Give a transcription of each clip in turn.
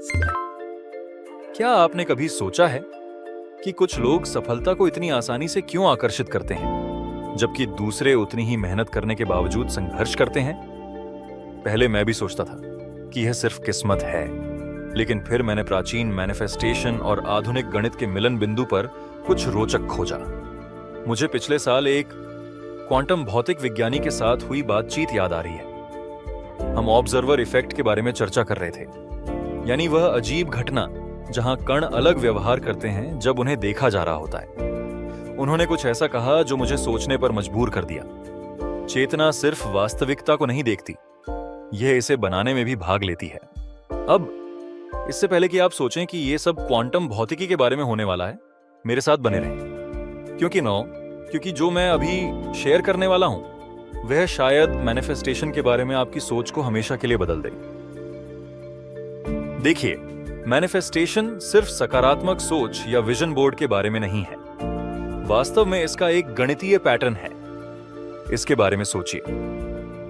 क्या आपने कभी सोचा है कि कुछ लोग सफलता को इतनी आसानी से क्यों आकर्षित करते हैं, जबकि दूसरे उतनी ही मेहनत करने के बावजूद संघर्ष करते हैं? पहले मैं भी सोचता था कि यह सिर्फ किस्मत है, लेकिन फिर मैंने प्राचीन मैनिफेस्टेशन और आधुनिक गणित के मिलन बिंदु पर कुछ रोचक खोजा। मुझे पिछले साल एक क्वांटम भौतिक विज्ञानी के साथ हुई बातचीत याद आ रही है। हम ऑब्जर्वर इफेक्ट के बारे में चर्चा कर रहे थे, यानी वह अजीब घटना जहां कण अलग व्यवहार करते हैं जब उन्हें देखा जा रहा होता है। उन्होंने कुछ ऐसा कहा जो मुझे सोचने पर मजबूर कर दिया। चेतना सिर्फ वास्तविकता को नहीं देखती, यह इसे बनाने में भी भाग लेती है। अब इससे पहले कि आप सोचें कि यह सब क्वांटम भौतिकी के बारे में होने वाला है, मेरे साथ बने रहें, क्योंकि जो मैं अभी शेयर करने वाला हूं वह शायद मैनिफेस्टेशन के बारे में आपकी सोच को हमेशा के लिए बदल दे। देखिए, मैनिफेस्टेशन सिर्फ सकारात्मक सोच या विजन बोर्ड के बारे में नहीं है। वास्तव में इसका एक गणितीय पैटर्न है। इसके बारे में सोचिए।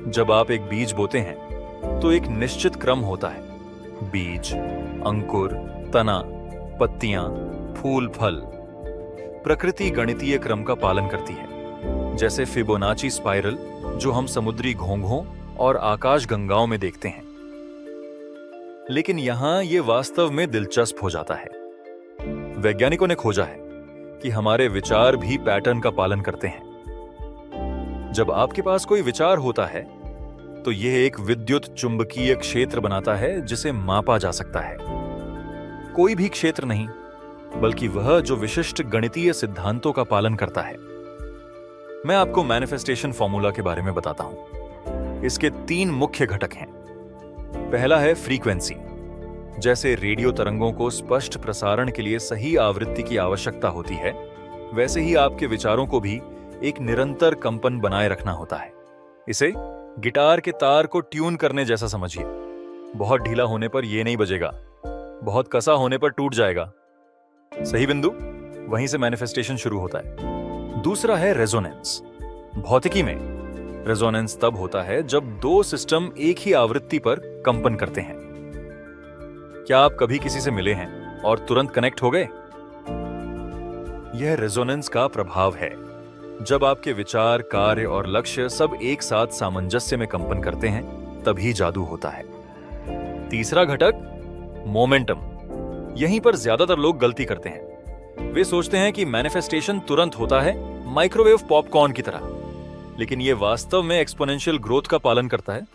जब आप एक बीज बोते हैं तो एक निश्चित क्रम होता है। बीज, अंकुर, तना, पत्तियां, फूल, फल। प्रकृति गणितीय क्रम का पालन करती है, जैसे फिबोनाची स्पाइरल जो हम समुद्री घोंघों और आकाश गंगाओं में देखते हैं। लेकिन यहां यह वास्तव में दिलचस्प हो जाता है। वैज्ञानिकों ने खोजा है कि हमारे विचार भी पैटर्न का पालन करते हैं। जब आपके पास कोई विचार होता है तो यह एक विद्युत चुंबकीय क्षेत्र बनाता है जिसे मापा जा सकता है। कोई भी क्षेत्र नहीं, बल्कि वह जो विशिष्ट गणितीय सिद्धांतों का पालन करता है। मैं आपको मैनिफेस्टेशन फॉर्मूला के बारे में बताता हूं। इसके 3 मुख्य घटक हैं। पहला है फ्रीक्वेंसी। जैसे रेडियो तरंगों को स्पष्ट प्रसारण के लिए सही आवृत्ति की आवश्यकता होती है, वैसे ही आपके विचारों को भी एक निरंतर कंपन बनाए रखना होता है। इसे गिटार के तार को ट्यून करने जैसा समझिए। बहुत ढीला होने पर यह नहीं बजेगा, बहुत कसा होने पर टूट जाएगा। सही बिंदु, वहीं से मैनिफेस्टेशन शुरू होता है। दूसरा है रेजोनेंस। भौतिकी में रेजोनेंस तब होता है जब 2 सिस्टम एक ही आवृत्ति पर कंपन करते हैं। क्या आप कभी किसी से मिले हैं और तुरंत कनेक्ट हो गए? यह रेजोनेंस का प्रभाव है। जब आपके विचार, कार्य और लक्ष्य सब एक साथ सामंजस्य में कंपन करते हैं, तभी जादू होता है। तीसरा घटक मोमेंटम। यहीं पर ज्यादातर लोग गलती करते हैं। वे सोचते हैं कि मैनिफेस्टेशन तुरंत होता है, माइक्रोवेव पॉपकॉर्न की तरह, लेकिन यह वास्तव में एक्सपोनेंशियल ग्रोथ का पालन करता है।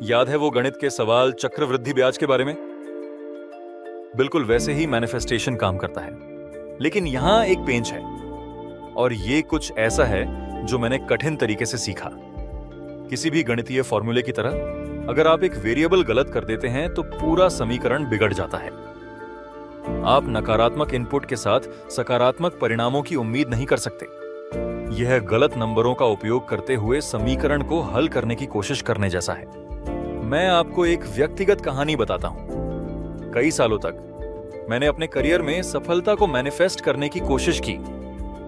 याद है वो गणित के सवाल चक्रवृद्धि ब्याज के बारे में? बिल्कुल वैसे ही मैनिफेस्टेशन काम करता है। लेकिन यहां एक पेंच है, और ये कुछ ऐसा है जो मैंने कठिन तरीके से सीखा। किसी भी गणितीय फॉर्मूले की तरह, अगर आप एक वेरिएबल गलत कर देते हैं तो पूरा समीकरण बिगड़ जाता है। आप नकारात्मक इनपुट के साथ सकारात्मक परिणामों की उम्मीद नहीं कर सकते। यह गलत नंबरों का उपयोग करते हुए समीकरण को हल करने की कोशिश करने जैसा है। मैं आपको एक व्यक्तिगत कहानी बताता हूं। कई सालों तक मैंने अपने करियर में सफलता को मैनिफेस्ट करने की कोशिश की,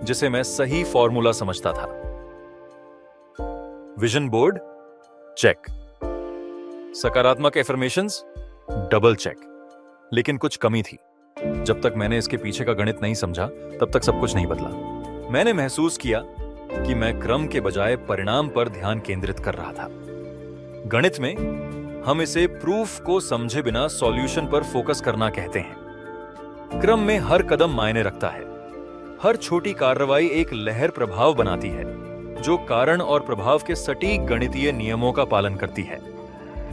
जिसे मैं सही फॉर्मूला समझता था। विजन बोर्ड चेक, सकारात्मक एफर्मेशंस डबल चेक। लेकिन कुछ कमी थी। जब तक मैंने इसके पीछे का गणित नहीं समझा, तब तक सब कुछ नहीं बदला। मैंने महसूस किया कि मैं क्रम के बजाय परिणाम पर ध्यान केंद्रित कर रहा था। गणित में हम इसे प्रूफ को समझे बिना सॉल्यूशन पर फोकस करना कहते हैं। क्रम में हर कदम मायने रखता है। हर छोटी कार्रवाई एक लहर प्रभाव बनाती है, जो कारण और प्रभाव के सटीक गणितीय नियमों का पालन करती है।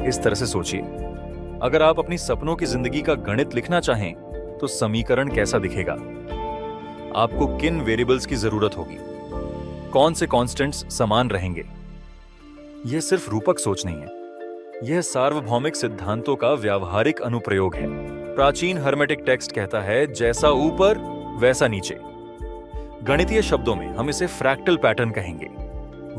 इस तरह से सोचिए, अगर आप अपनी सपनों की जिंदगी का गणित लिखना चाहें तो समीकरण कैसा दिखेगा? आपको किन वेरिएबल्स की जरूरत होगी? कौन से कांस्टेंट्स समान रहेंगे? यह सिर्फ रूपक सोच नहीं है, यह सार्वभौमिक सिद्धांतों का व्यावहारिक अनुप्रयोग है। प्राचीन हर्मेटिक टेक्स्ट कहता है, जैसा ऊपर वैसा नीचे। गणितीय शब्दों में हम इसे फ्रैक्टल पैटर्न कहेंगे।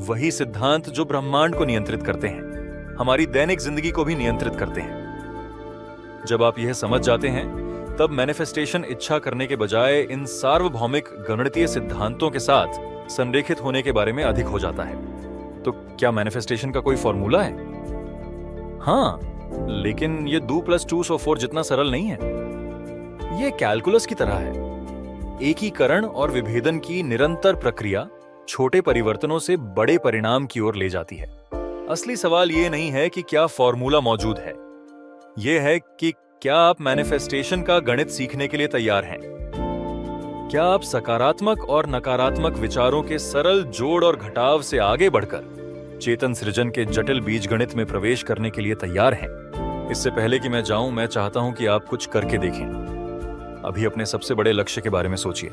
वही सिद्धांत जो ब्रह्मांड को नियंत्रित करते हैं, हमारी दैनिक जिंदगी को भी नियंत्रित करते हैं। जब आप यह समझ जाते हैं, तब मैनिफेस्टेशन इच्छा करने के बजाय इन सार्वभौमिक गणितीय सिद्धांतों के साथ संरेखित होने के बारे में अधिक हो जाता है। तो क्या मैनिफेस्टेशन का कोई फॉर्मूला है? हाँ, लेकिन ये 2+2 सो 4 जितना सरल नहीं है। ये कैलकुलस की तरह है। एकीकरण और विभेदन की निरंतर प्रक्रिया छोटे परिवर्तनों से बड़े परिणाम की ओर ले जाती है। असली सवाल ये नहीं है कि क्या फॉर्मूला मौजूद है, यह है कि क्या आप मैनिफेस्टेशन का गणित सीखने के लिए तैयार हैं? क्या आप सकारात्मक और नकारात्मक विचारों के सरल जोड़ और घटाव से आगे बढ़कर चेतन सृजन के जटिल बीजगणित में प्रवेश करने के लिए तैयार हैं? इससे पहले कि मैं जाऊं, मैं चाहता हूं कि आप कुछ करके देखें। अभी अपने सबसे बड़े लक्ष्य के बारे में सोचिए।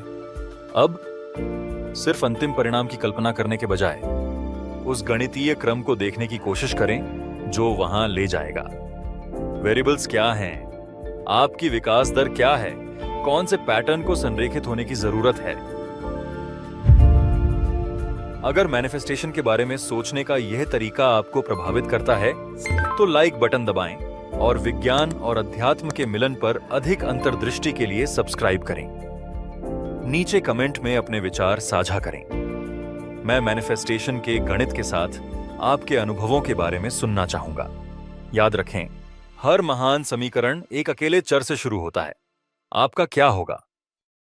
अब सिर्फ अंतिम परिणाम की कल्पना करने के बजाय उस गणितीय क्रम को देखने की कोशिश करें जो वहां ले जाएगा। वेरिएबल्स क्या हैं? आपकी विकास दर क्या है? कौन से पैटर्न को संरेखित होने की जरूरत है? अगर मैनिफेस्टेशन के बारे में सोचने का यह तरीका आपको प्रभावित करता है तो लाइक बटन दबाएं और विज्ञान और अध्यात्म के मिलन पर अधिक अंतर्दृष्टि के लिए सब्सक्राइब करें। नीचे कमेंट में अपने विचार साझा करें। मैं मैनिफेस्टेशन के गणित के साथ आपके अनुभवों के बारे में सुनना चाहूंगा। याद रखें, हर महान समीकरण एक अकेले चर से शुरू होता है। आपका क्या होगा?